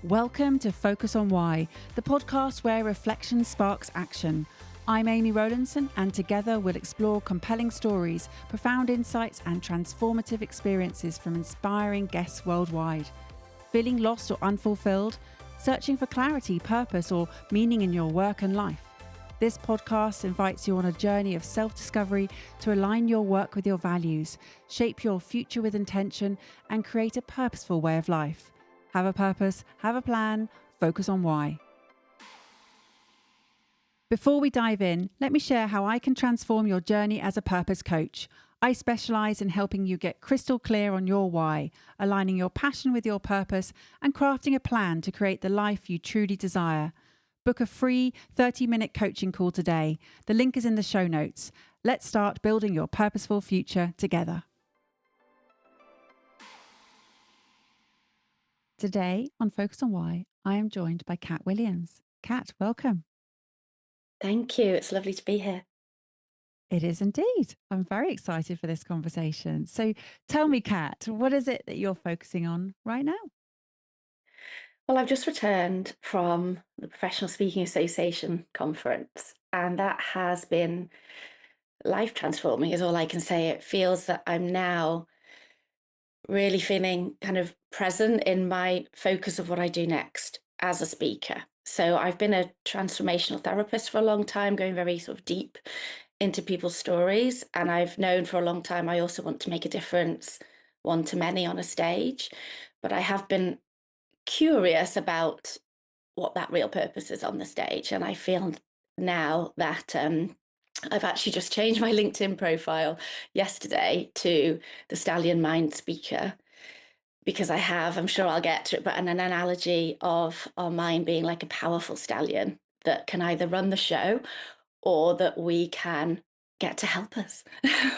Welcome to Focus on Why, the podcast where reflection sparks action. I'm Amy Rowlandson, and together we'll explore compelling stories, profound insights, and transformative experiences from inspiring guests worldwide. Feeling lost or unfulfilled? Searching for clarity, purpose, or meaning in your work and life? This podcast invites you on a journey of self-discovery to align your work with your values, shape your future with intention, and create a purposeful way of life. Have a purpose, have a plan, focus on why. Before we dive in, let me share how I can transform your journey as a purpose coach. I specialize in helping you get crystal clear on your why, aligning your passion with your purpose, and crafting a plan to create the life you truly desire. Book a free 30-minute coaching call today. The link is in the show notes. Let's start building your purposeful future together. Today on Focus on Why, I am joined by Kat Williams. Kat, welcome. Thank you. It's lovely to be here. It is indeed. I'm very excited for this conversation. So tell me, Kat, what is it that you're focusing on right now? Well, I've just returned from the Professional Speaking Association conference, and that has been life transforming, is all I can say. It feels that I'm now really feeling kind of present in my focus of what I do next as a speaker. So I've been a transformational therapist for a long time, going very sort of deep into people's stories. And I've known for a long time I also want to make a difference, one to many on a stage. But I have been curious about what that real purpose is on the stage. And I feel now that I've actually just changed my LinkedIn profile yesterday to the Stallion Mind speaker, because I'm sure I'll get to it, but an analogy of our mind being like a powerful stallion that can either run the show or that we can get to help us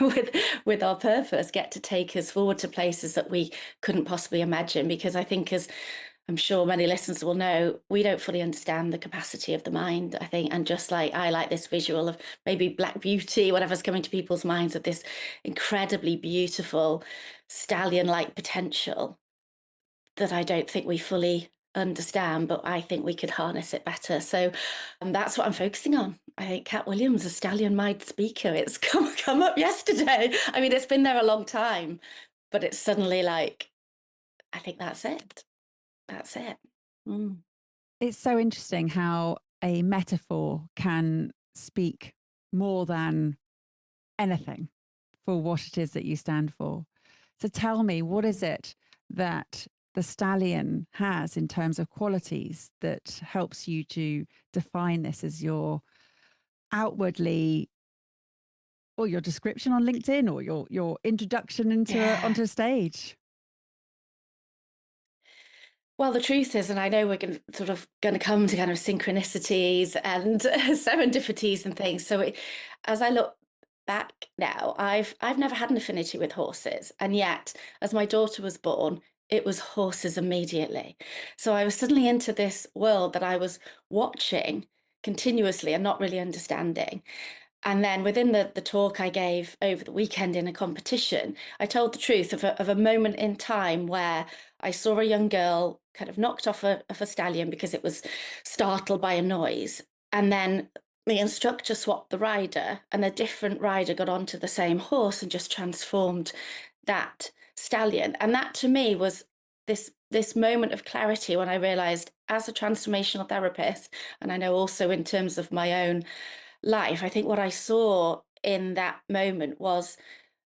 with our purpose, get to take us forward to places that we couldn't possibly imagine. Because I think, as I'm sure many listeners will know, we don't fully understand the capacity of the mind, I think. And just like I like this visual of maybe Black Beauty, whatever's coming to people's minds, of this incredibly beautiful stallion-like potential that I don't think we fully understand, but I think we could harness it better. So that's what I'm focusing on. I think Kat Williams, a Stallion Mind speaker, it's come up yesterday. I mean, it's been there a long time, but it's suddenly like, I think that's it. That's it. Mm. It's so interesting how a metaphor can speak more than anything for what it is that you stand for. So tell me, what is it that the stallion has in terms of qualities that helps you to define this as your outwardly, or your description on LinkedIn, or your introduction onto a stage? Well, the truth is, and I know we're going to come to kind of synchronicities and serendipities and things. So as I look back now, I've never had an affinity with horses, and yet as my daughter was born, it was horses immediately. So I was suddenly into this world that I was watching continuously and not really understanding. And then within the talk I gave over the weekend in a competition, I told the truth of a moment in time where I saw a young girl kind of knocked off of a stallion because it was startled by a noise. And then the instructor swapped the rider, and a different rider got onto the same horse and just transformed that stallion. And that to me was this moment of clarity when I realized, as a transformational therapist, and I know also in terms of my own life, I think what I saw in that moment was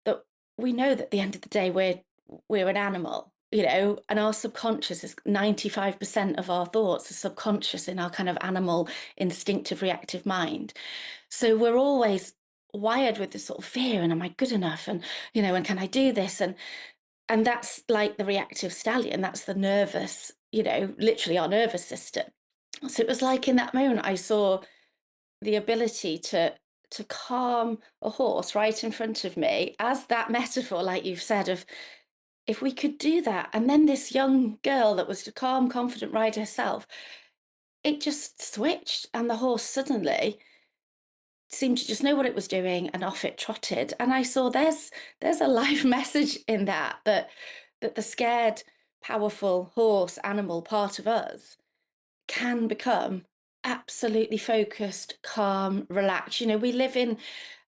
that we know that at the end of the day we're an animal, and our subconscious is 95% of our thoughts are subconscious in our kind of animal instinctive reactive mind. So we're always wired with this sort of fear, and am I good enough, and and can I do this, and that's like the reactive stallion, that's the nervous, literally our nervous system. So it was like in that moment I saw the ability to calm a horse right in front of me, as that metaphor, like you've said, of if we could do that. And then this young girl that was a calm, confident rider herself, it just switched, and the horse suddenly seemed to just know what it was doing, and off it trotted. And I saw there's a life message in that the scared powerful horse, animal part of us can become absolutely focused, calm, relaxed. We live in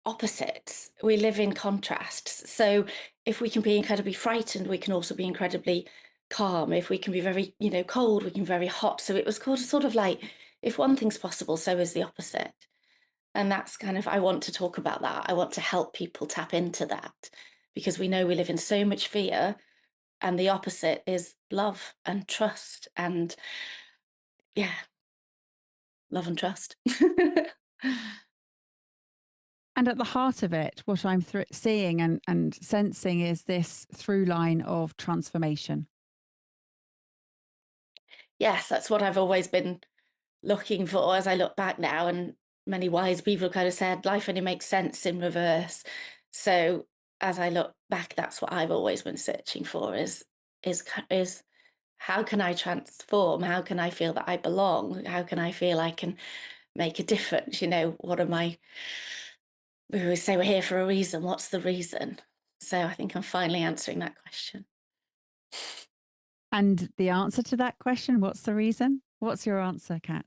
opposites, we live in contrasts. So if we can be incredibly frightened, we can also be incredibly calm. If we can be very, cold, we can be very hot. So it was called sort of like, if one thing's possible, so is the opposite. And that's kind of, I want to talk about that. I want to help people tap into that because we know we live in so much fear, and the opposite is love and trust and, yeah, love and trust. And at the heart of it, what I'm seeing and sensing is this through line of transformation. Yes, that's what I've always been looking for as I look back now. And many wise people kind of said life only makes sense in reverse. So as I look back, that's what I've always been searching for is how can I transform? How can I feel that I belong? How can I feel I can make a difference? What am I? We always say we're here for a reason. What's the reason? So I think I'm finally answering that question. And the answer to that question, what's the reason? What's your answer, Kat?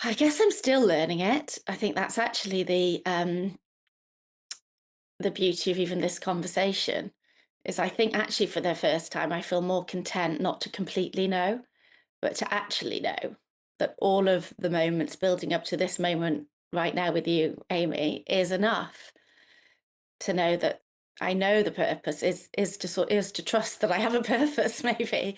I guess I'm still learning it. I think that's actually the beauty of even this conversation is I think actually for the first time I feel more content not to completely know, but to actually know that all of the moments building up to this moment right now with you, Amy, is enough to know that I know the purpose is to trust that I have a purpose, maybe.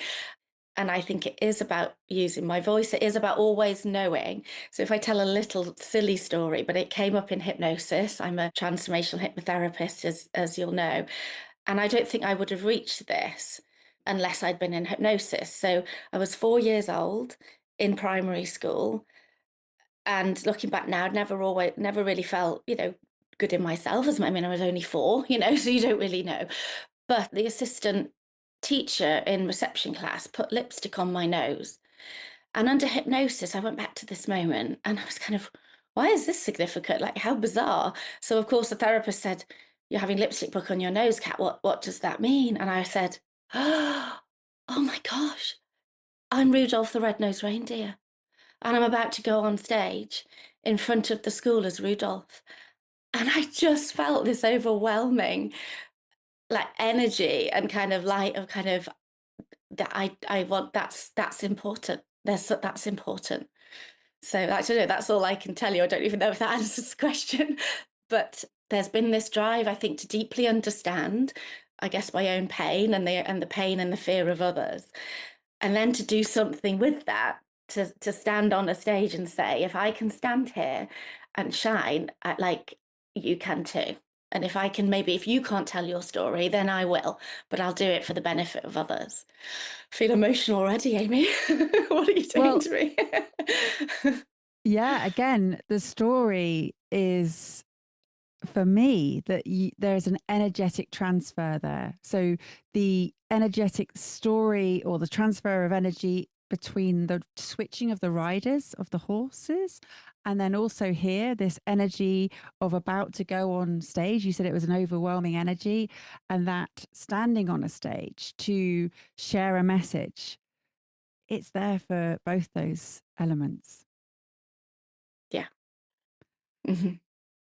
And I think it is about using my voice. It is about always knowing. So if I tell a little silly story, but it came up in hypnosis, I'm a transformational hypnotherapist, as you'll know. And I don't think I would have reached this unless I'd been in hypnosis. So I was 4 years old in primary school. And looking back now, I'd never really felt, good in myself. I mean, I was only four, so you don't really know. But the assistant teacher in reception class put lipstick on my nose. And under hypnosis, I went back to this moment and I was kind of, why is this significant? Like, how bizarre. So, of course, the therapist said, you're having lipstick book on your nose, Kat. What does that mean? And I said, oh my gosh, I'm Rudolph the Red-Nosed Reindeer. And I'm about to go on stage in front of the school as Rudolph. And I just felt this overwhelming like energy and kind of light of kind of that I want that's important. That's important. So I don't know, that's all I can tell you. I don't even know if that answers the question. But there's been this drive, I think, to deeply understand, I guess, my own pain and the pain and the fear of others. And then to do something with that, to stand on a stage and say, if I can stand here and shine, like you can too. And if I can, maybe if you can't tell your story, then I will, but I'll do it for the benefit of others. I feel emotional already, Amy. What are you doing Well, to me? yeah, again, the story is for me that there's an energetic transfer there. So the energetic story or the transfer of energy between the switching of the riders of the horses, and then also here this energy of about to go on stage. You said it was an overwhelming energy, and that standing on a stage to share a message, it's there for both those elements. Yeah. Hmm.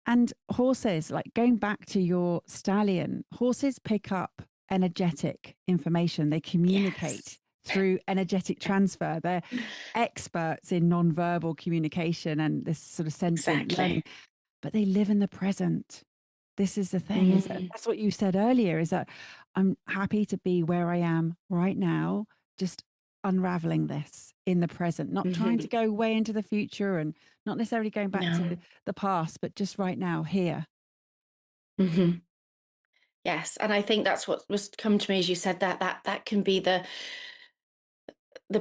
And horses, like going back to your stallion, horses pick up energetic information. They communicate Yes. through energetic Yeah. transfer. They're experts in non-verbal communication and this sort of sentient learning, Exactly. but they live in the present. This is the thing, is that Mm. that's what you said earlier, is that I'm happy to be where I am right now, just unraveling this in the present, not trying to Hmm. go way into the future and not necessarily going back to No. the past, but just right now, here. Hmm. Yes, and I think that's what was come to me as you said that can be the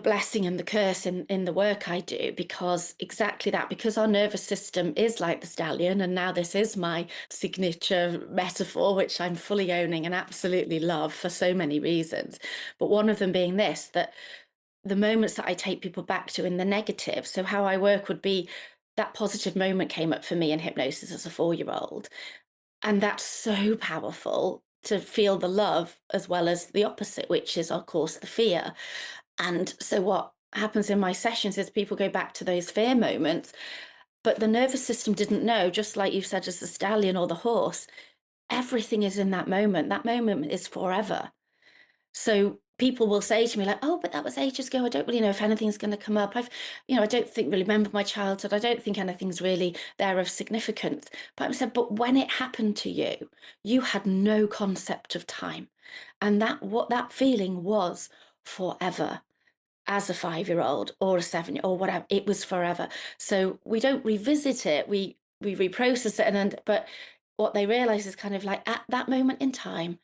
blessing and the curse in the work I do, because exactly that, because our nervous system is like the stallion, and now this is my signature metaphor, which I'm fully owning and absolutely love for so many reasons. But one of them being this, that the moments that I take people back to in the negative. So how I work would be that positive moment came up for me in hypnosis as a 4-year-old. And that's so powerful to feel the love as well as the opposite, which is, of course, the fear. And so, what happens in my sessions is people go back to those fear moments, but the nervous system didn't know, just like you said, as the stallion or the horse, everything is in that moment. That moment is forever. So people will say to me like, "Oh, but that was ages ago. I don't really know if anything's going to come up. I don't think really remember my childhood. I don't think anything's really there of significance." But I said, "But when it happened to you, you had no concept of time, and that what that feeling was forever." As a 5-year-old or a 7 or whatever, it was forever. So we don't revisit it. We reprocess it, and then but what they realize is kind of like at that moment in time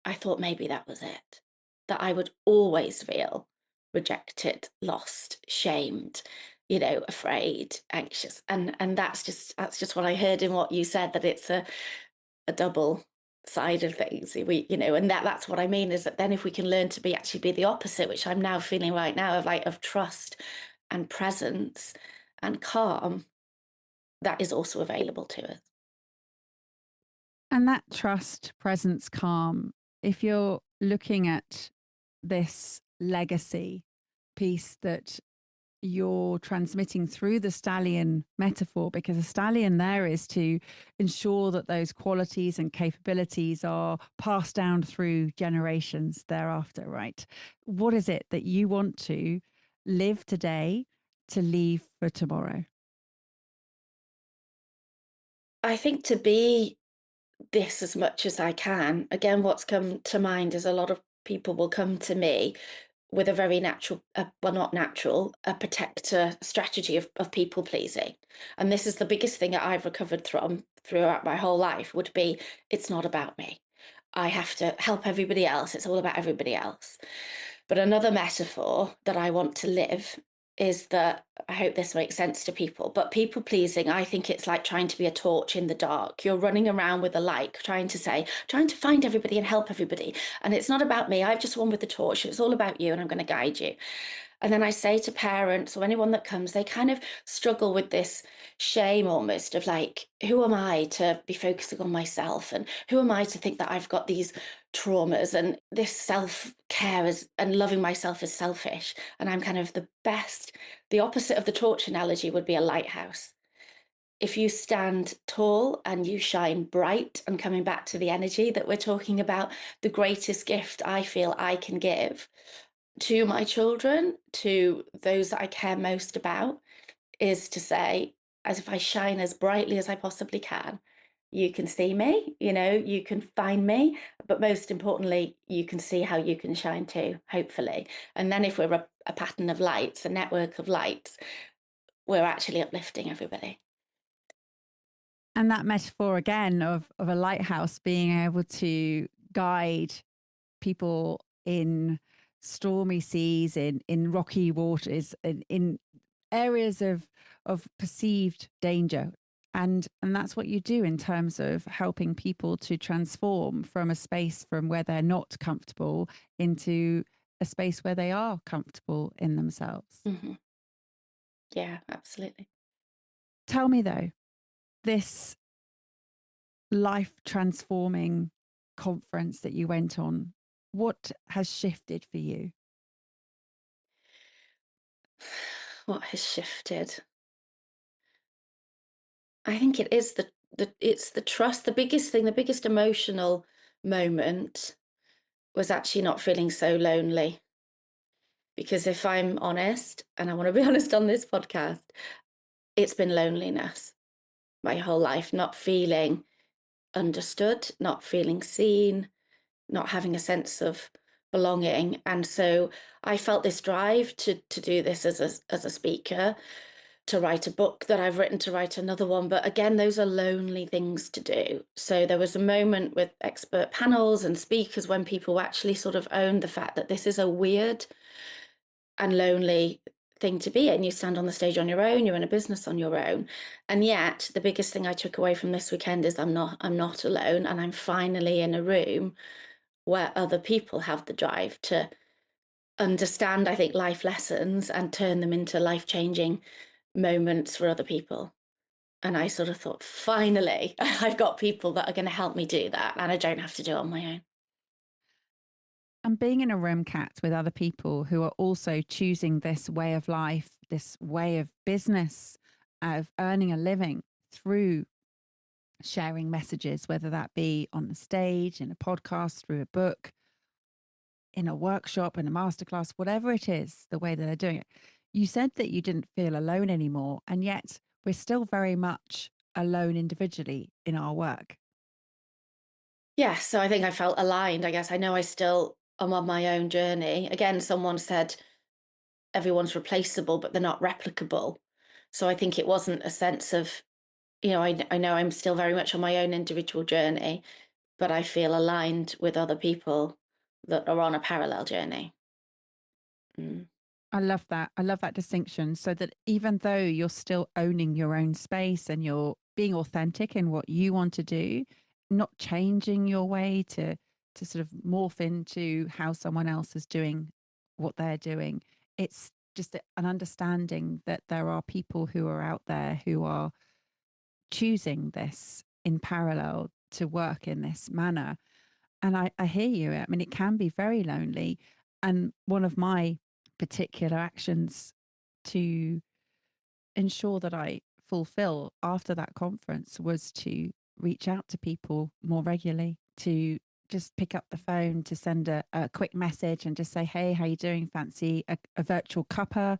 I thought maybe that was it, that I would always feel rejected, lost, shamed, afraid, anxious. And that's just what I heard in what you said, that it's a double side of things. And that's what I mean, is that then if we can learn to be the opposite, which I'm now feeling right now, of trust and presence and calm, that is also available to us. And that trust, presence, calm, if you're looking at this legacy piece that you're transmitting through the stallion metaphor, because a stallion there is to ensure that those qualities and capabilities are passed down through generations thereafter, right? What is it that you want to live today to leave for tomorrow? I think to be this as much as I can. Again, what's come to mind is a lot of people will come to me with a very natural, well, not natural, a protector strategy of people pleasing. And this is the biggest thing that I've recovered from throughout my whole life would be, it's not about me. I have to help everybody else. It's all about everybody else. But another metaphor that I want to live is that I hope this makes sense to people, but people pleasing, I think it's like trying to be a torch in the dark. You're running around with a light, trying to find everybody and help everybody. And it's not about me. I've just one with the torch. It's all about you, and I'm going to guide you. And then I say to parents or anyone that comes, they kind of struggle with this shame almost of like, who am I to be focusing on myself? And who am I to think that I've got these traumas, and this self care is and loving myself is selfish? And I'm kind of the opposite of the torch analogy would be a lighthouse. If you stand tall and you shine bright, and coming back to the energy that we're talking about, the greatest gift I feel I can give to my children, to those that I care most about, is to say, as if I shine as brightly as I possibly can, you can see me, you can find me, but most importantly, you can see how you can shine too, hopefully. And then if we're a pattern of lights, a network of lights, we're actually uplifting everybody. And that metaphor again of a lighthouse being able to guide people in stormy seas, in rocky waters, in areas of perceived danger. And that's what you do in terms of helping people to transform from a space from where they're not comfortable into a space where they are comfortable in themselves. Hmm. Yeah, absolutely. Tell me though, this life transforming conference that you went on, what has shifted for you? What has shifted? I think it is it's the trust. The biggest thing, the biggest emotional moment was actually not feeling so lonely. Because if I'm honest, and I want to be honest on this podcast, it's been loneliness my whole life, not feeling understood, not feeling seen, not having a sense of belonging. And so I felt this drive to do this as a speaker, to write a book that I've written, to write another one. But again, those are lonely things to do. So there was a moment with expert panels and speakers when people actually sort of owned the fact that this is a weird and lonely thing to be in. You stand on the stage on your own, you're in a business on your own. And yet the biggest thing I took away from this weekend is I'm not alone, and I'm finally in a room where other people have the drive to understand, I think, life lessons and turn them into life-changing moments for other people. And I sort of thought, finally, I've got people that are going to help me do that, and I don't have to do it on my own. And being in a room, Kat, with other people who are also choosing this way of life, this way of business, of earning a living through sharing messages, whether that be on the stage, in a podcast, through a book, in a workshop, in a masterclass, whatever it is, the way that they're doing it. You said that you didn't feel alone anymore, and yet we're still very much alone individually in our work. Yeah, so I think I felt aligned. I guess I know I still am on my own journey. Again, someone said everyone's replaceable, but they're not replicable. So I think it wasn't a sense of, I know I'm still very much on my own individual journey, but I feel aligned with other people that are on a parallel journey. Mm. I love that. I love that distinction. So that even though you're still owning your own space and you're being authentic in what you want to do, not changing your way to sort of morph into how someone else is doing what they're doing. It's just an understanding that there are people who are out there who are choosing this in parallel to work in this manner. And I hear you. I mean, it can be very lonely. And one of my particular actions to ensure that I fulfill after that conference was to reach out to people more regularly, to just pick up the phone, to send a quick message and just say, hey, how you doing? Fancy a virtual cuppa?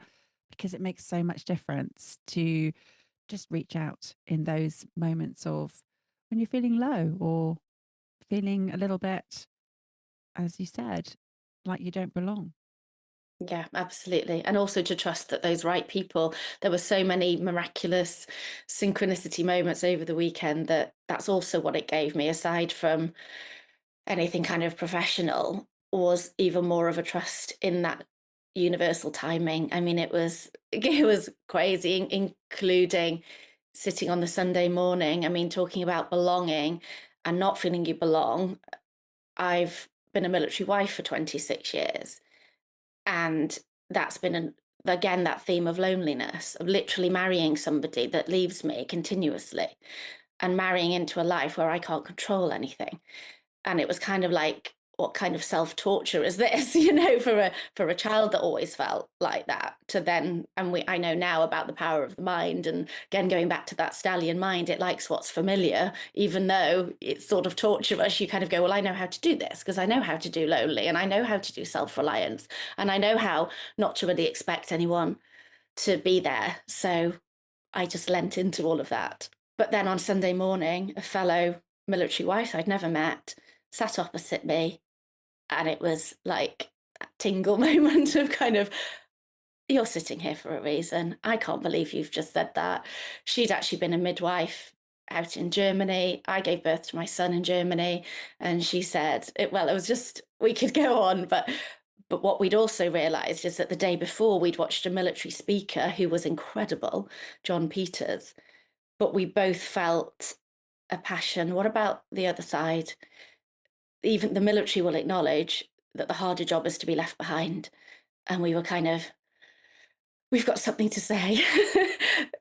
Because it makes so much difference to just reach out in those moments of when you're feeling low or feeling a little bit, as you said, like you don't belong. Yeah, absolutely. And also to trust that those right people, there were so many miraculous synchronicity moments over the weekend that that's also what it gave me, aside from anything kind of professional, was even more of a trust in that universal timing. I mean, it was crazy, including sitting on the Sunday morning. I mean, talking about belonging and not feeling you belong. I've been a military wife for 26 years, and that's been again that theme of loneliness, of literally marrying somebody that leaves me continuously and marrying into a life where I can't control anything. And it was kind of like, what kind of self-torture is this, for a child that always felt like that, to then, and I know now about the power of the mind. And again, going back to that stallion mind, it likes what's familiar, even though it's sort of torturous. You kind of go, well, I know how to do this because I know how to do lonely, and I know how to do self-reliance, and I know how not to really expect anyone to be there. So I just lent into all of that. But then on Sunday morning, a fellow military wife I'd never met sat opposite me, and it was like that tingle moment of kind of, you're sitting here for a reason. I can't believe you've just said that. She'd actually been a midwife out in Germany. I gave birth to my son in Germany. And she said, well, it was just, we could go on, but what we'd also realized is that the day before we'd watched a military speaker who was incredible, John Peters, but we both felt a passion. What about the other side? Even the military will acknowledge that the harder job is to be left behind. And we were kind of, we've got something to say.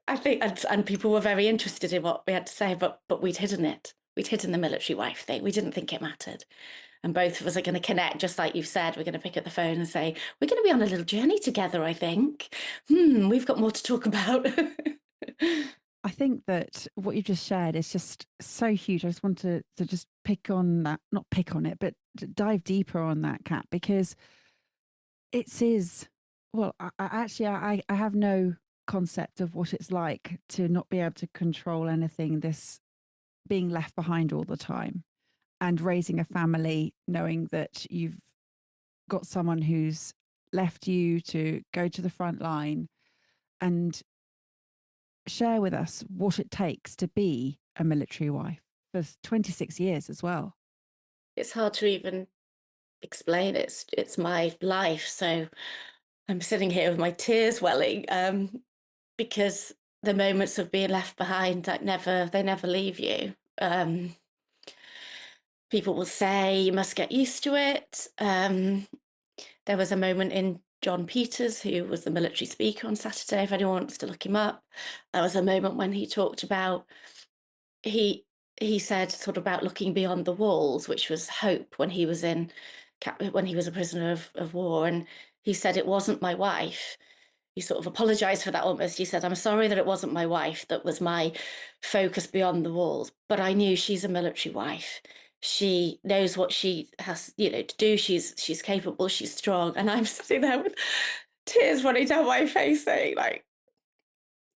I think, and people were very interested in what we had to say, but we'd hidden it. We'd hidden the military wife thing. We didn't think it mattered. And both of us are going to connect, just like you've said. We're going to pick up the phone and say, we're going to be on a little journey together, I think. We've got more to talk about. I think that what you just shared is just so huge. I just want to just pick on that, not pick on it, but dive deeper on that, Kat, because it is, well, I have no concept of what it's like to not be able to control anything, this being left behind all the time and raising a family, knowing that you've got someone who's left you to go to the front line and share with us what it takes to be a military wife for 26 years as well. It's hard to even explain. It's my life. So I'm sitting here with my tears welling, because the moments of being left behind, they never leave you. People will say you must get used to it. There was a moment in John Peters, who was the military speaker on Saturday, if anyone wants to look him up. There was a moment when he talked about, he said sort of about looking beyond the walls, which was hope when he was when he was a prisoner of war. And he said, it wasn't my wife. He sort of apologized for that almost. He said, I'm sorry that it wasn't my wife that was my focus beyond the walls, but I knew she's a military wife. She knows what she has, to do. She's capable, she's strong. And I'm sitting there with tears running down my face saying, like,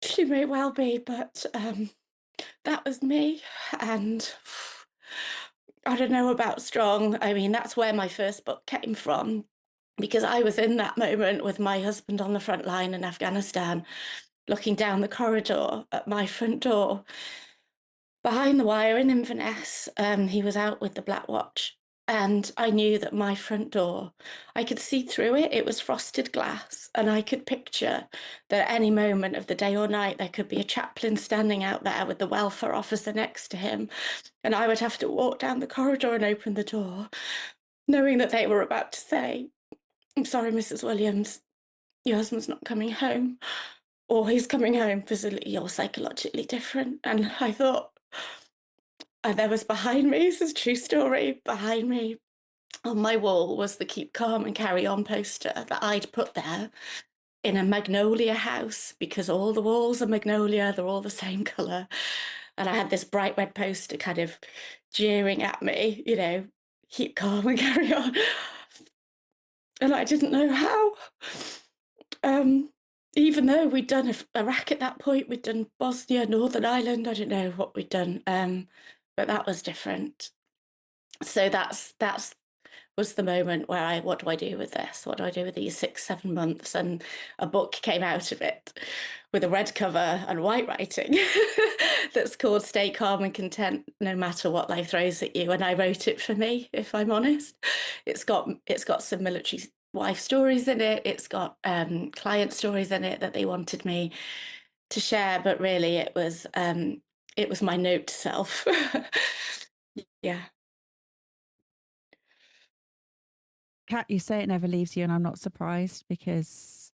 she may well be, but that was me. And I don't know about strong. I mean, that's where my first book came from, because I was in that moment with my husband on the front line in Afghanistan, looking down the corridor at my front door. Behind the wire in Inverness, he was out with the Black Watch. And I knew that my front door, I could see through it. It was frosted glass. And I could picture that at any moment of the day or night, there could be a chaplain standing out there with the welfare officer next to him. And I would have to walk down the corridor and open the door, knowing that they were about to say, I'm sorry, Mrs. Williams, your husband's not coming home, or he's coming home physically or psychologically different. And I thought, and there was behind me, this is a true story, behind me on my wall was the Keep Calm and Carry On poster that I'd put there in a magnolia house, because all the walls are magnolia, they're all the same colour. And I had this bright red poster kind of jeering at me, keep calm and carry on. And I didn't know how. Even though we'd done Iraq at that point, we'd done Bosnia, Northern Ireland, I don't know what we'd done, but that was different. So that's was the moment where what do I do with this? What do I do with these 6-7 months? And a book came out of it with a red cover and white writing that's called Stay Calm and Content No Matter What Life Throws at You. And I wrote it for me, if I'm honest. It's got some military wife stories in it. It's got client stories in it that they wanted me to share, but really it was my note to self. Yeah. Kat, you say it never leaves you, and I'm not surprised, because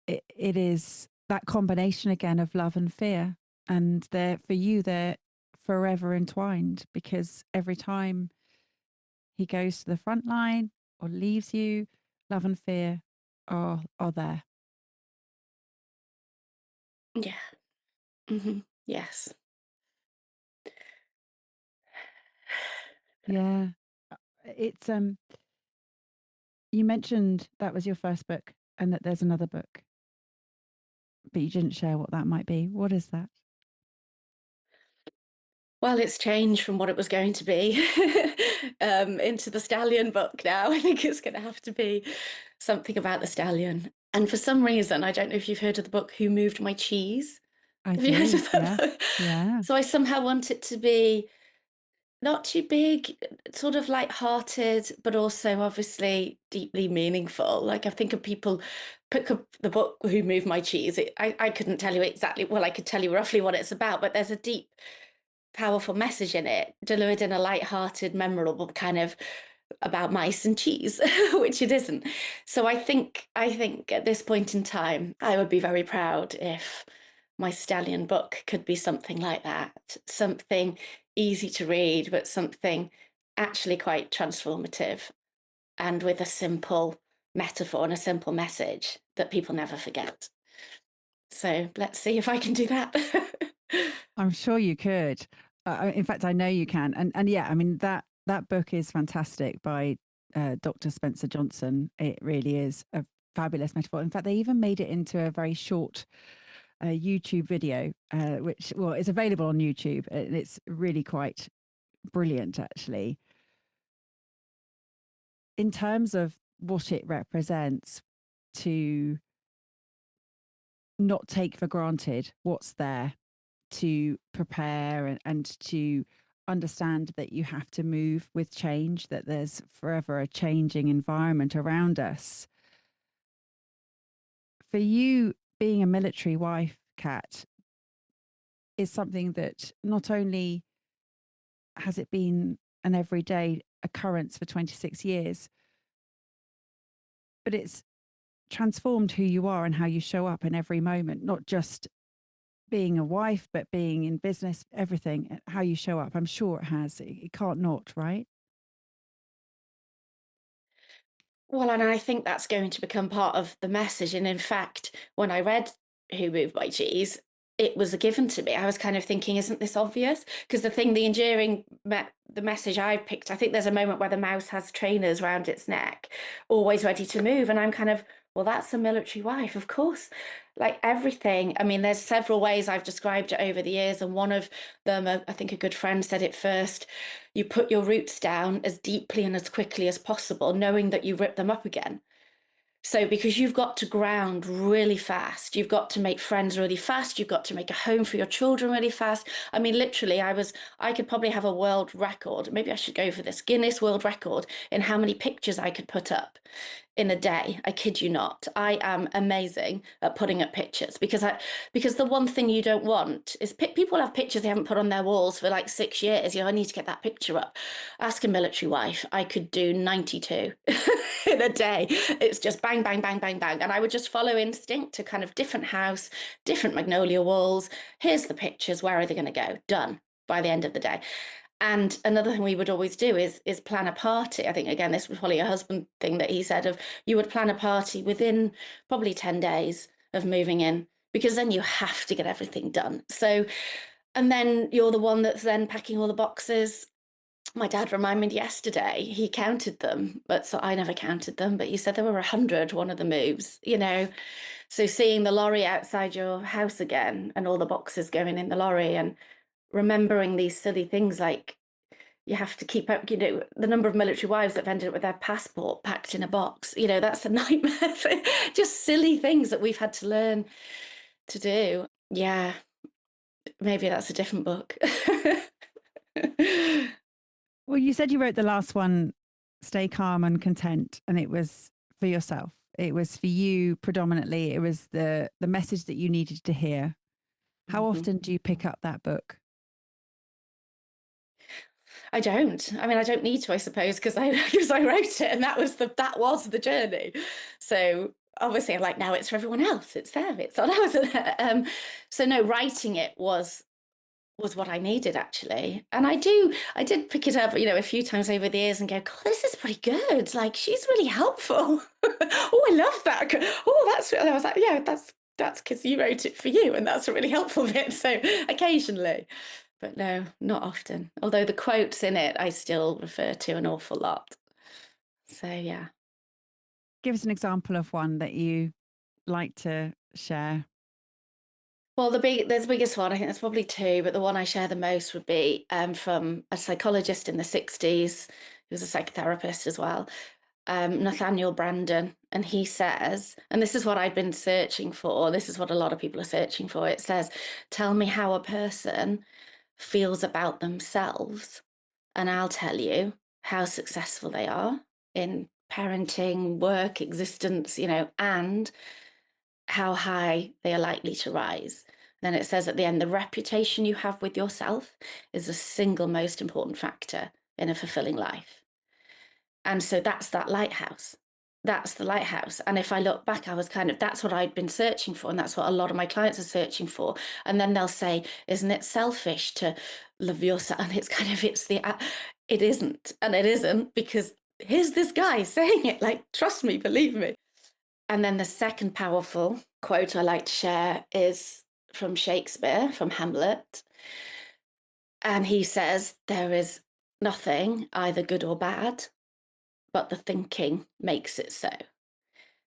it is that combination again of love and fear. And for you, they're forever entwined, because every time he goes to the front line or leaves you, love and fear are there. Yeah. Mm-hmm. Yes. Yeah. It's you mentioned that was your first book and that there's another book, but you didn't share what that might be. What is that? Well, it's changed from what it was going to be into the Stallion book now. I think it's going to have to be something about the stallion. And for some reason, I don't know if you've heard of the book Who Moved My Cheese? I Have you heard do. of that Yeah. book? Yeah. So I somehow want it to be not too big, sort of light-hearted, but also obviously deeply meaningful. Like, I think of people pick up the book Who Moved My Cheese. I couldn't tell you exactly, well, I could tell you roughly what it's about, but there's a deep, powerful message in it, delivered in a light-hearted, memorable kind of about mice and cheese, which it isn't. So I think at this point in time, I would be very proud if my Stallion book could be something like that, something easy to read, but something actually quite transformative, and with a simple metaphor and a simple message that people never forget. So let's see if I can do that. I'm sure you could. In fact, I know you can. And yeah, I mean, that book is fantastic, by Dr. Spencer Johnson. It really is a fabulous metaphor. In fact, they even made it into a very short YouTube video, which, well, is available on YouTube. And it's really quite brilliant, actually. In terms of what it represents, to not take for granted what's there, to prepare, and to understand that you have to move with change, that there's forever a changing environment around us. For you, being a military wife, Kat, is something that not only has it been an everyday occurrence for 26 years, but it's transformed who you are and how you show up in every moment, not just being a wife, but being in business, everything, how you show up. I'm sure it has. It can't not, right? Well, and I think that's going to become part of the message. And in fact, when I read Who Moved My Cheese, it was a given to me. I was kind of thinking, isn't this obvious? Because the enduring, the message I picked, I think there's a moment where the mouse has trainers around its neck, always ready to move. And I'm kind of, well, that's a military wife, of course. Like everything. I mean, there's several ways I've described it over the years. And one of them, I think a good friend said it first, you put your roots down as deeply and as quickly as possible, knowing that you rip them up again. So, because you've got to ground really fast, you've got to make friends really fast, you've got to make a home for your children really fast. I mean, literally, I could probably have a world record. Maybe I should go for this Guinness World Record in how many pictures I could put up in a day. I kid you not. I am amazing at putting up pictures because the one thing you don't want is people have pictures they haven't put on their walls for like 6 years. I need to get that picture up. Ask a military wife. I could do 92 in a day. It's just bang, bang, bang, bang, bang. And I would just follow instinct to kind of different house, different magnolia walls. Here's the pictures. Where are they going to go? Done by the end of the day. And another thing we would always do is plan a party. I think, again, this was probably a husband thing that he said of you would plan a party within probably 10 days of moving in, because then you have to get everything done. So, and then you're the one that's then packing all the boxes. My dad reminded me yesterday, he counted them, but so I never counted them, but he said there were 100 one of the moves, So seeing the lorry outside your house again and all the boxes going in the lorry and remembering these silly things like you have to keep up, the number of military wives that have ended up with their passport packed in a box, that's a nightmare. Just silly things that we've had to learn to do. Yeah, maybe that's a different book. Well, you said you wrote the last one, Stay Calm and Content, and it was for yourself. It was for you predominantly. It was the message that you needed to hear. How often do you pick up that book? I don't. I mean, I don't need to, I suppose, because I wrote it, and that was the journey. So obviously, I'm like, now it's for everyone else. It's there. It's on Amazon. So no, writing it was what I needed, actually. And I did pick it up, a few times over the years and go, God, this is pretty good. Like, she's really helpful. Oh, I love that. Oh, that's, I was like, yeah, that's because you wrote it for you. And that's a really helpful bit. So occasionally, but no, not often. Although the quotes in it, I still refer to an awful lot. So yeah. Give us an example of one that you like to share. Well, there's the biggest one. I think there's probably two, but the one I share the most would be from a psychologist in the 60s, who was a psychotherapist as well, Nathaniel Brandon. And he says, and this is what I've been searching for, this is what a lot of people are searching for. It says, tell me how a person feels about themselves, and I'll tell you how successful they are in parenting, work, existence, and how high they are likely to rise. Then it says at the end, the reputation you have with yourself is the single most important factor in a fulfilling life. And so that's that lighthouse. That's the lighthouse. And if I look back, I was that's what I'd been searching for. And that's what a lot of my clients are searching for. And then they'll say, isn't it selfish to love yourself? And it isn't. And it isn't, because here's this guy saying it, like, trust me, believe me. And then the second powerful quote I like to share is from Shakespeare, from Hamlet. And he says, there is nothing either good or bad, but the thinking makes it so.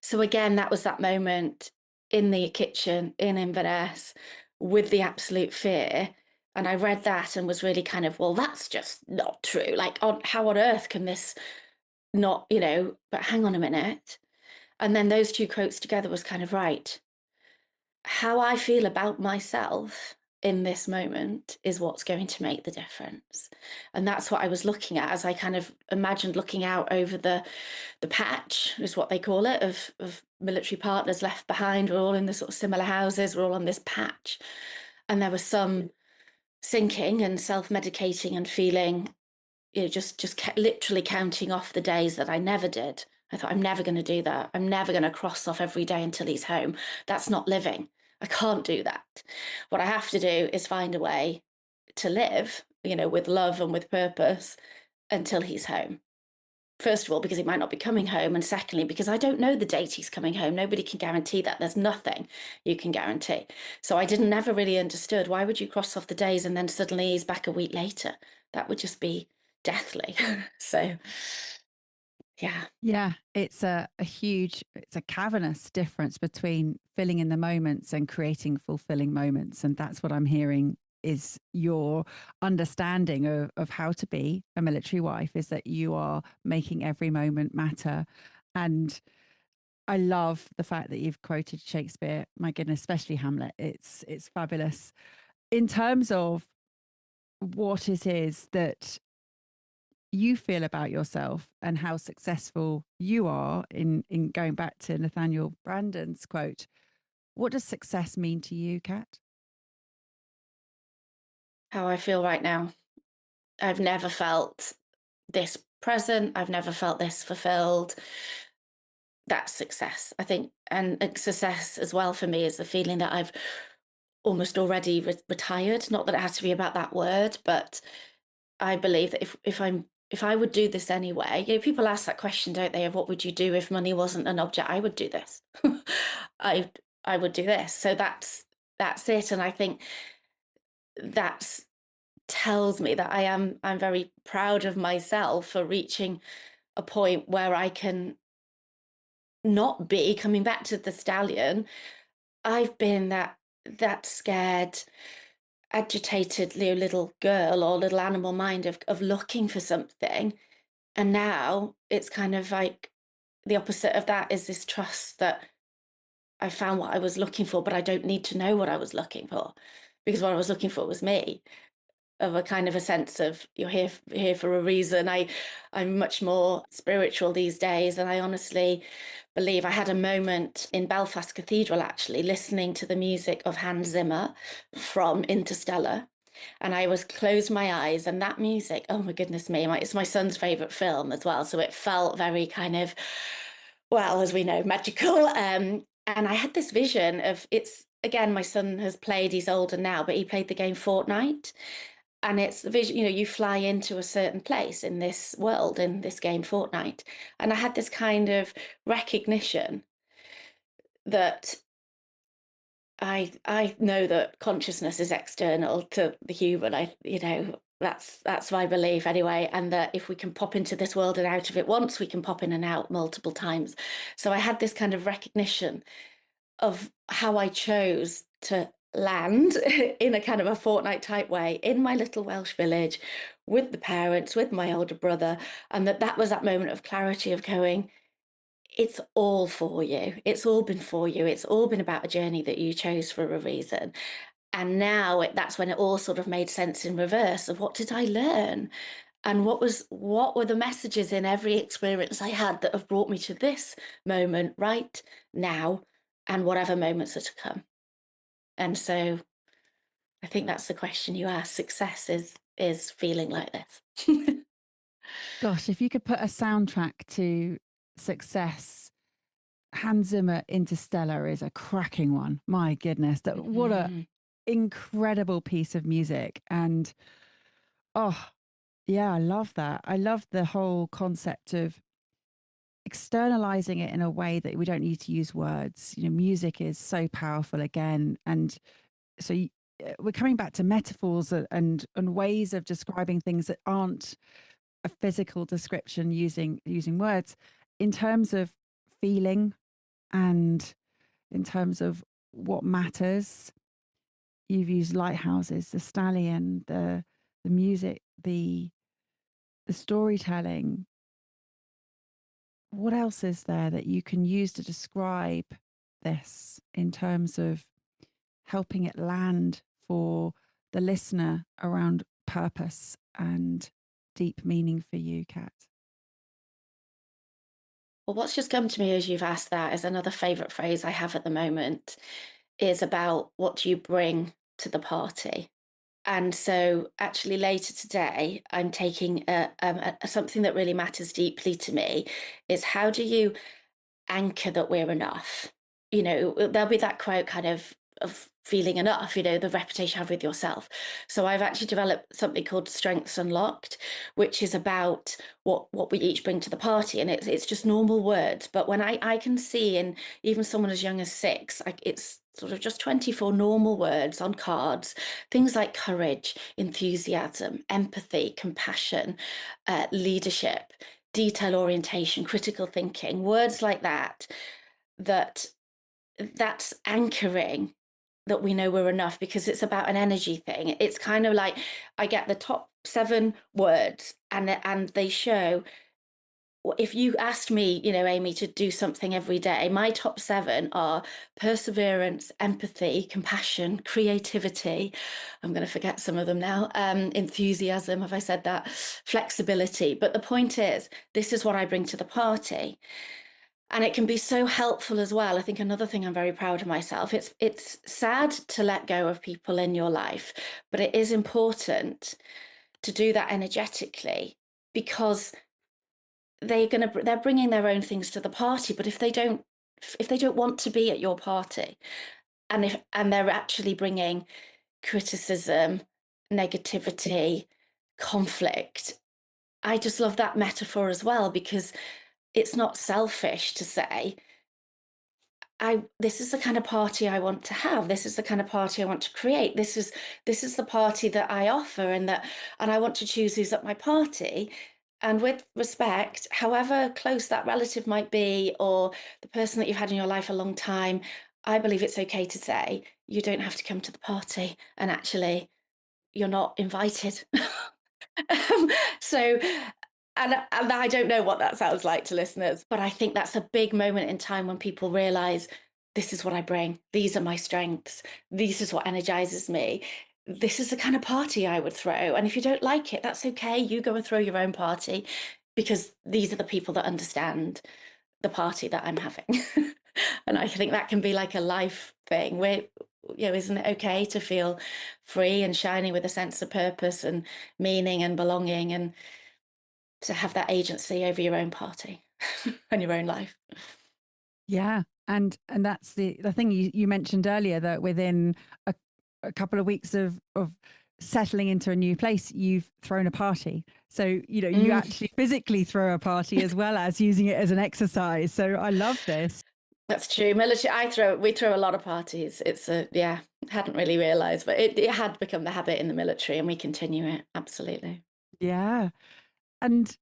So again, that was that moment in the kitchen in Inverness with the absolute fear. And I read that and was really well, that's just not true. Like, how on earth can this not, but hang on a minute. And then those two quotes together was right. How I feel about myself in this moment is what's going to make the difference. And that's what I was looking at as I imagined looking out over the patch, is what they call it, of military partners left behind. We're all in the sort of similar houses. We're all on this patch. And there was some sinking and self-medicating and feeling, just literally counting off the days that I never did. I thought, I'm never going to do that. I'm never going to cross off every day until he's home. That's not living. I can't do that. What I have to do is find a way to live, with love and with purpose until he's home. First of all, because he might not be coming home. And secondly, because I don't know the date he's coming home. Nobody can guarantee that. There's nothing you can guarantee. So I didn't never really understood, why would you cross off the days and then suddenly he's back a week later? That would just be deathly. So, yeah. Yeah, it's it's a cavernous difference between filling in the moments and creating fulfilling moments. And that's what I'm hearing is your understanding of how to be a military wife, is that you are making every moment matter. And I love the fact that you've quoted Shakespeare. My goodness, especially Hamlet. It's fabulous. In terms of what it is that you feel about yourself and how successful you are, in going back to Nathaniel Brandon's quote, what does success mean to you, Kat? How I feel right now. I've never felt this present. I've never felt this fulfilled. That's success, I think. And success as well for me is the feeling that I've almost already retired. Not that it has to be about that word, but I believe that if I would do this anyway, people ask that question, don't they, of what would you do if money wasn't an object? I would do this. I I would do this. So that's it. And I think that's tells me that I'm very proud of myself for reaching a point where I can not be coming back to the stallion. I've been that scared, agitated little girl or little animal mind of looking for something. And now it's kind of like the opposite of that is this trust that I found what I was looking for, but I don't need to know what I was looking for because what I was looking for was me. Of a kind of a sense of you're here for a reason. I'm much more spiritual these days, and I honestly believe I had a moment in Belfast Cathedral actually listening to the music of Hans Zimmer from Interstellar. And I was closed my eyes, and that music, oh my goodness me, it's my son's favorite film as well. So it felt very kind of, well, as we know, magical. And I had this vision of it's again, my son has played, he's older now, but he played the game Fortnite. And it's the vision, you fly into a certain place in this world, in this game Fortnite. And I had this kind of recognition that I know that consciousness is external to the human. That's my belief anyway, and that if we can pop into this world and out of it once, we can pop in and out multiple times. So I had this kind of recognition of how I chose to land in a kind of a fortnight type way in my little Welsh village with the parents, with my older brother, and that was that moment of clarity of going, it's all for you. It's all been for you. It's all been about a journey that you chose for a reason. And now that's when it all sort of made sense in reverse of what did I learn? And what were the messages in every experience I had that have brought me to this moment right now and whatever moments are to come. And so I think that's the question you asked. Success is feeling like this. Gosh, if you could put a soundtrack to success, Hans Zimmer Interstellar is a cracking one. My goodness, what a Mhm. incredible piece of music. And oh, yeah, I love that. I love the whole concept of externalizing it in a way that we don't need to use words. Music is so powerful again. And so we're coming back to metaphors and ways of describing things that aren't a physical description using words, in terms of feeling and in terms of what matters. You've used lighthouses, the stallion, the music, the storytelling. What else is there that you can use to describe this in terms of helping it land for the listener around purpose and deep meaning for you, Kat? Well, what's just come to me as you've asked that is another favorite phrase I have at the moment is about what do you bring to the party? And so, actually, later today, I'm taking something that really matters deeply to me is how do you anchor that we're enough? You know, there'll be that quote kind of feeling enough, you know, the reputation you have with yourself. So I've actually developed something called Strengths Unlocked, which is about what we each bring to the party. And it's just normal words. But when I can see in even someone as young as 6, like it's sort of just 24 normal words on cards, things like courage, enthusiasm, empathy, compassion, leadership, detail orientation, critical thinking, words like that, that that's anchoring that we know we're enough because it's about an energy thing. It's kind of like I get the top 7 words and they show if you asked me, you know, Amy, to do something every day, my top 7 are perseverance, empathy, compassion, creativity. I'm going to forget some of them now. Enthusiasm, have I said that? Flexibility. But the point is, this is what I bring to the party. And it can be so helpful as well. I think another thing I'm very proud of myself. It's sad to let go of people in your life, but it is important to do that energetically because they're bringing their own things to the party. But if they don't want to be at your party, and they're actually bringing criticism, negativity, conflict, I just love that metaphor as well because it's not selfish to say this is the kind of party I want to have. This is the kind of party I want to create. This is the party that I offer, and I want to choose who's at my party. And with respect, however close that relative might be, or the person that you've had in your life a long time, I believe it's okay to say you don't have to come to the party, and actually you're not invited. Um, so, and I don't know what that sounds like to listeners, but I think that's a big moment in time when people realize this is what I bring. These are my strengths. This is what energizes me. This is the kind of party I would throw. And if you don't like it, that's okay. You go and throw your own party because these are the people that understand the party that I'm having. And I think that can be like a life thing where, you know, isn't it okay to feel free and shiny with a sense of purpose and meaning and belonging and to have that agency over your own party and your own life? Yeah. And that's the thing you mentioned earlier, that within a couple of weeks of settling into a new place, you've thrown a party. So, you know, you Mm, actually physically throw a party as well as using it as an exercise. So I love this. that's true. Military, we throw a lot of parties. It's a, yeah, hadn't really realized, but it had become the habit in the military and we continue it. Absolutely. Yeah. And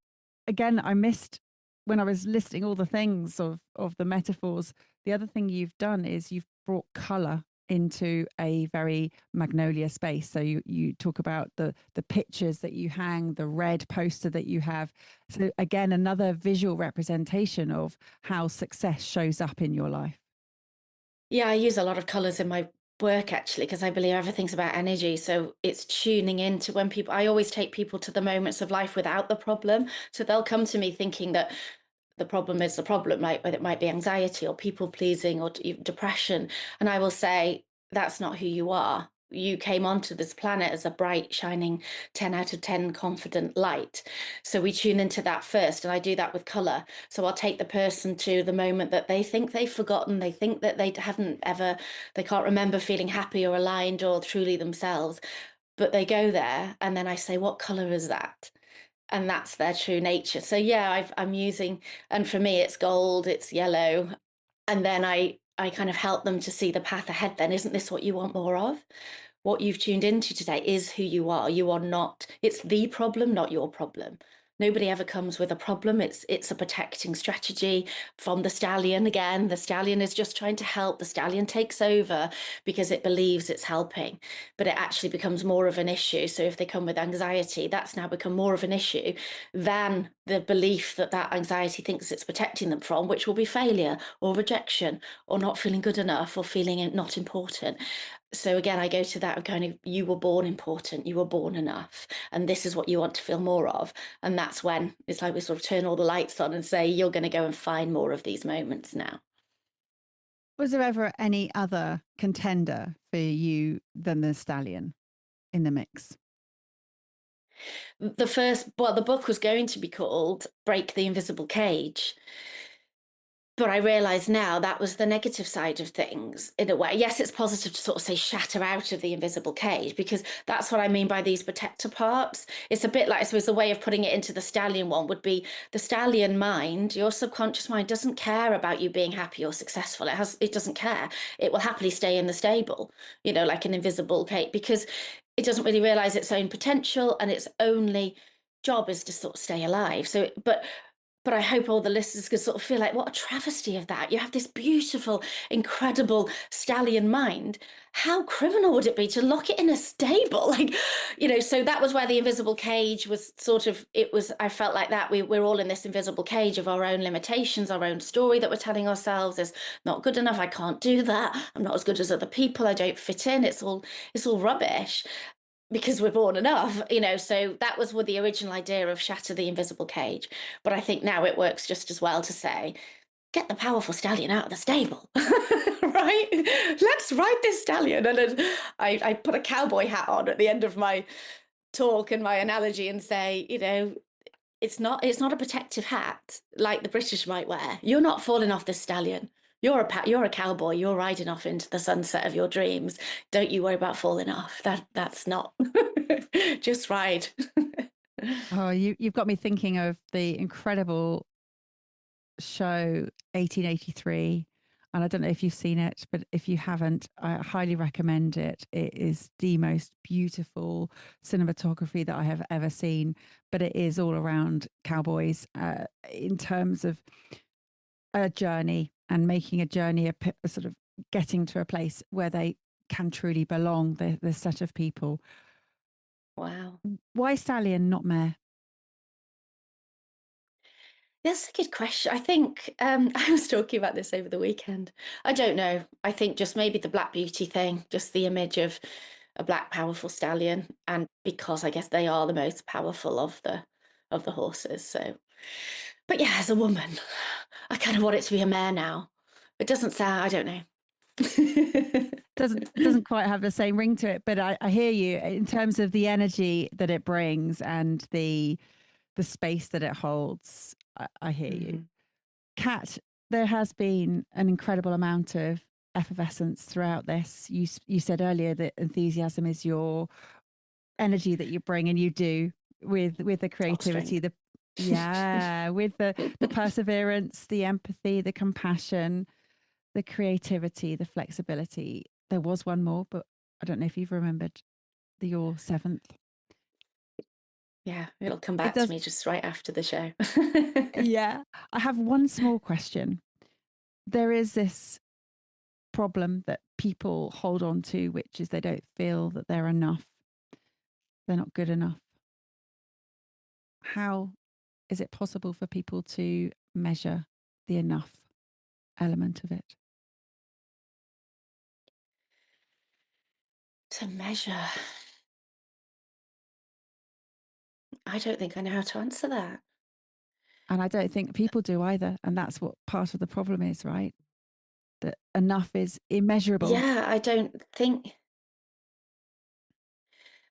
again, I missed when I was listing all the things of the metaphors. The other thing you've done is you've brought color into a very magnolia space. So you talk about the pictures that you hang, the red poster that you have. So again, another visual representation of how success shows up in your life. Yeah, I use a lot of colors in my work actually because I believe everything's about energy. So it's tuning into when people, I always take people to the moments of life without the problem. So they'll come to me thinking that the problem is the problem, right? Whether it might be anxiety or people pleasing or even depression. And I will say, that's not who you are. You came onto this planet as a bright, shining 10 out of 10 confident light. So we tune into that first. And I do that with color. So I'll take the person to the moment that they think they've forgotten. They think that they haven't ever, they can't remember feeling happy or aligned or truly themselves. But they go there. And then I say, what color is that? And that's their true nature. So yeah, I'm using, and for me, it's gold, it's yellow, and then I kind of help them to see the path ahead. Then isn't this what you want more of? What you've tuned into today is who you are. You are not. It's the problem, not your problem. Nobody ever comes with a problem. It's a protecting strategy from the stallion. Again, the stallion is just trying to help. The stallion takes over because it believes it's helping, but it actually becomes more of an issue. So if they come with anxiety, that's now become more of an issue than the belief that that anxiety thinks it's protecting them from, which will be failure or rejection or not feeling good enough or feeling it not important. So again, I go to that kind of, you were born important, you were born enough, and this is what you want to feel more of. And that's when it's like we sort of turn all the lights on and say, you're going to go and find more of these moments now. Was there ever any other contender for you than the stallion? in the mix? The book was going to be called Break the Invisible Cage. But I realise now that was the negative side of things in a way. Yes, it's positive to sort of say shatter out of the invisible cage, because that's what I mean by these protector parts. It's a bit like, I suppose, the way of putting it into the stallion one would be the stallion mind. Your subconscious mind doesn't care about you being happy or successful. It doesn't care. It will happily stay in the stable, like an invisible cage, because it doesn't really realise its own potential, and its only job is to sort of stay alive. But I hope all the listeners could sort of feel like, what a travesty of that. You have this beautiful, incredible stallion mind. How criminal would it be to lock it in a stable? So that was where the invisible cage was sort of, I felt like that we're all in this invisible cage of our own limitations, our own story that we're telling ourselves is not good enough. I can't do that. I'm not as good as other people. I don't fit in. It's all rubbish because we're born enough, so that was with the original idea of shatter the invisible cage. But I think now it works just as well to say, get the powerful stallion out of the stable, right? Let's ride this stallion. And then I put a cowboy hat on at the end of my talk and my analogy and say, it's not a protective hat like the British might wear. You're not falling off this stallion. You're a cowboy. You're riding off into the sunset of your dreams. Don't you worry about falling off. That's not. Just ride. Oh, you've got me thinking of the incredible show 1883. And I don't know if you've seen it, but if you haven't, I highly recommend it. It is the most beautiful cinematography that I have ever seen, but it is all around cowboys in terms of a journey and making a journey, a sort of getting to a place where they can truly belong, the set of people. Wow. Why stallion, not mare? That's a good question. I think I was talking about this over the weekend. I don't know. I think just maybe the Black Beauty thing, just the image of a black powerful stallion, and because I guess they are the most powerful of the horses. So, but yeah, as a woman, I kind of want it to be a mare now. It doesn't sound. I don't know. Doesn't quite have the same ring to it, but I hear you in terms of the energy that it brings and the space that it holds. I hear you. Mhm. Kat, there has been an incredible amount of effervescence throughout this. You said earlier that enthusiasm is your energy that you bring, and you do with the Top creativity, strength. with the perseverance, the empathy, the compassion, the creativity, the flexibility. There was one more, but I don't know if you've remembered your seventh. Yeah, it'll come It back to does. me just right after the show. Yeah. I have one small question. There is this problem that people hold on to, which is they don't feel that they're enough. They're not good enough. How is it possible for people to measure the enough element of it? To measure, I don't think I know how to answer that. And I don't think people do either. And that's what part of the problem is, right? That enough is immeasurable. Yeah, I don't think.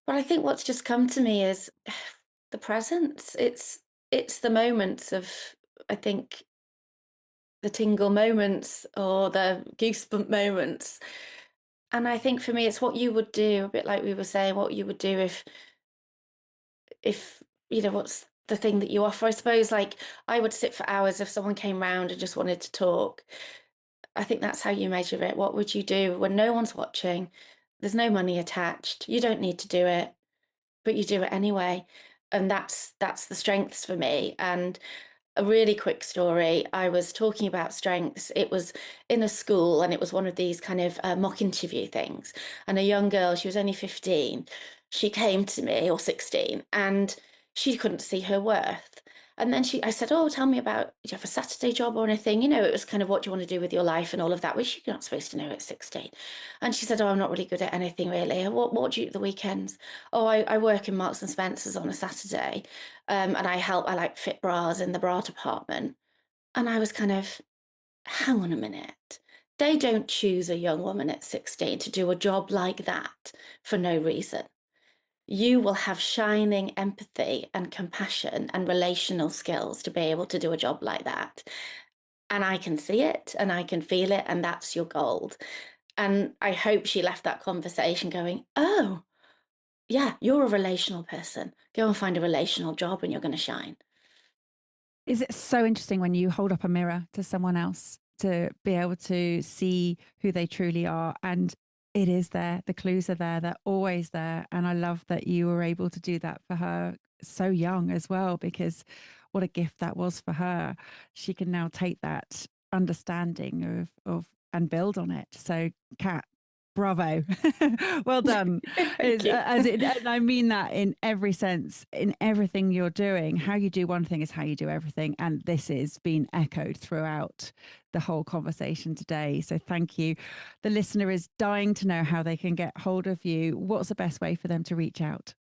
But I think what's just come to me is the presence. It's the moments of, I think, the tingle moments or the goosebump moments. And I think for me, it's what you would do, a bit like we were saying, what you would do if what's the thing that you offer. I suppose, like, I would sit for hours if someone came round and just wanted to talk. I think that's how you measure it. What would you do when no one's watching? There's no money attached. You don't need to do it, but you do it anyway. And that's the strengths for me. And a really quick story. I was talking about strengths. It was in a school, and it was one of these kind of mock interview things. And a young girl, she was only 15, she came to me, or 16, and she couldn't see her worth. And then I said, "Oh, tell me about, do you have a Saturday job or anything?" It was kind of, what do you want to do with your life and all of that, which you're not supposed to know at 16. And she said, "Oh, I'm not really good at anything really. What do you do at the weekends?" "Oh, I work in Marks and Spencer's on a Saturday. And I like fit bras in the bra department." And I was kind of, hang on a minute. They don't choose a young woman at 16 to do a job like that for no reason. you will have shining empathy and compassion and relational skills to be able to do a job like that. And I can see it and I can feel it, and that's your gold. And I hope she left that conversation going, oh, yeah, you're a relational person. Go and find a relational job and you're going to shine. Is it so interesting when you hold up a mirror to someone else to be able to see who they truly are? And it is there. The clues are there. They're always there. And I love that you were able to do that for her so young as well, because what a gift that was for her. She can now take that understanding of and build on it. So, Kat, bravo. Well done. Thank you. And I mean that in every sense, in everything you're doing. How you do one thing is how you do everything. And this is being echoed throughout the whole conversation today. So thank you. The listener is dying to know how they can get hold of you. What's the best way for them to reach out?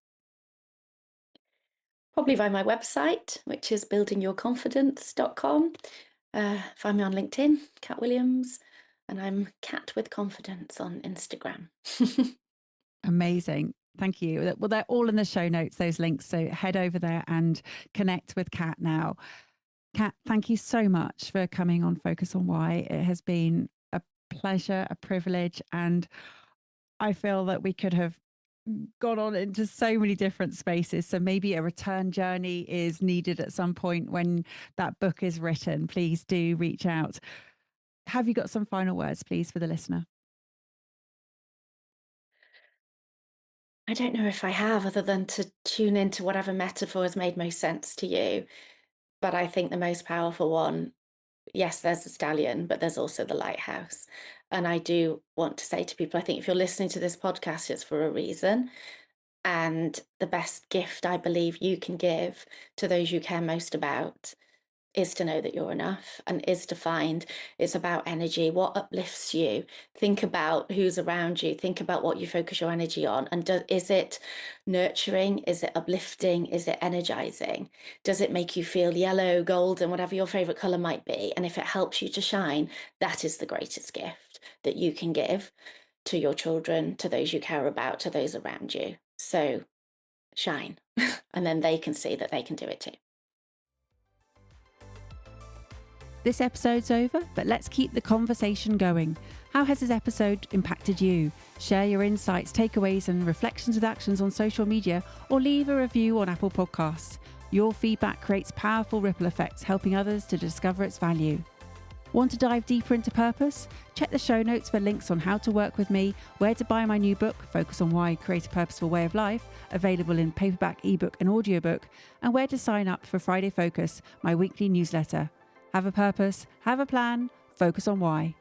Probably via my website, which is buildingyourconfidence.com. Find me on LinkedIn, Kat Williams, and I'm Kat with Confidence on Instagram. Amazing. Thank you. Well, they're all in the show notes, those links. So head over there and connect with Kat now. Kat, thank you so much for coming on Focus on Why. It has been a pleasure, a privilege, and I feel that we could have gone on into so many different spaces. So maybe a return journey is needed at some point when that book is written. Please do reach out. Have you got some final words, please, for the listener? I don't know if I have, other than to tune into whatever metaphor has made most sense to you. But I think the most powerful one, yes, there's the stallion, but there's also the lighthouse. And I do want to say to people, I think if you're listening to this podcast, it's for a reason. And the best gift I believe you can give to those you care most about is to know that you're enough, and is to find it's about energy. What uplifts you? Think about who's around you. Think about what you focus your energy on. And is it nurturing? Is it uplifting? Is it energizing? Does it make you feel yellow, golden, whatever your favorite color might be? And if it helps you to shine, that is the greatest gift that you can give to your children, to those you care about, to those around you. So shine, and then they can see that they can do it too. This episode's over, but let's keep the conversation going. How has this episode impacted you? Share your insights, takeaways, and reflections with actions on social media, or leave a review on Apple Podcasts. Your feedback creates powerful ripple effects, helping others to discover its value. Want to dive deeper into purpose? Check the show notes for links on how to work with me, where to buy my new book, Focus on Why, Create a Purposeful Way of Life, available in paperback, ebook, and audiobook, and where to sign up for Friday Focus, my weekly newsletter. Have a purpose, have a plan, focus on why.